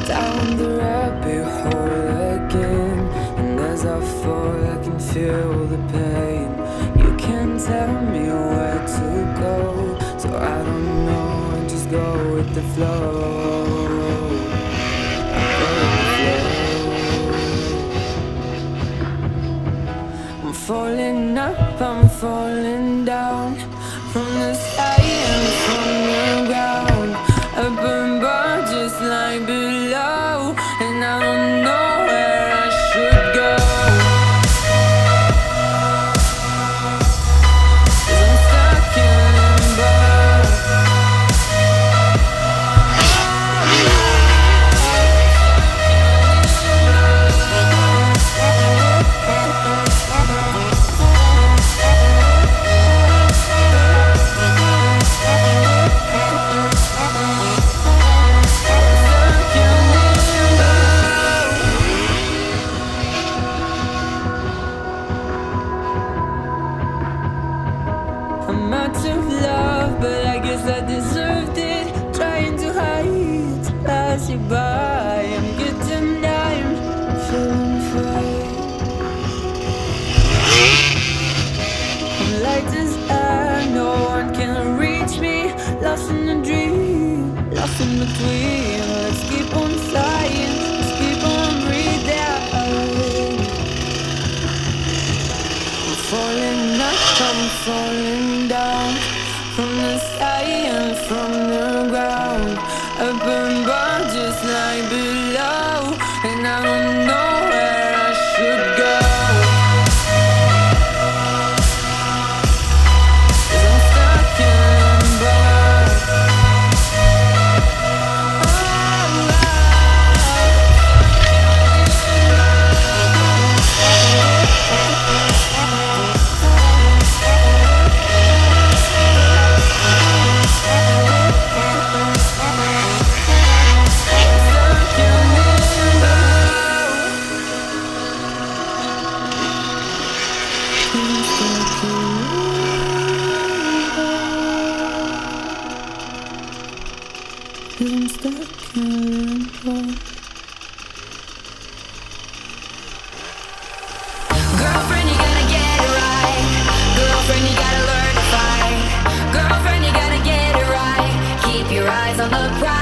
down the rabbit hole again, and as I fall I can feel the pain. You can't tell me where to go, so I don't know, I just go with the flow. I'm falling up, I'm falling down, from the sky and from the ground. Up above just like below, and I don't know where I should go. 'Cause I'm stuck in limbo. I'm out of love, but I guess I deserved it. Trying to hide, to pass you by. I'm getting down, feeling afraid. I'm light as air, no one can reach me. Lost in a dream, lost in between. Let's keep on flying, let's keep on breathing. I'm falling up, I'm falling down, from the sky and from the ground. Up above just like below, and I don't know where I should go. 'Cause I'm stuck in limbo. I'm stuck in limbo. Girlfriend, you gotta get it right. Girlfriend, you gotta learn to fight. Girlfriend, you gotta get it right. Keep your eyes on the prize.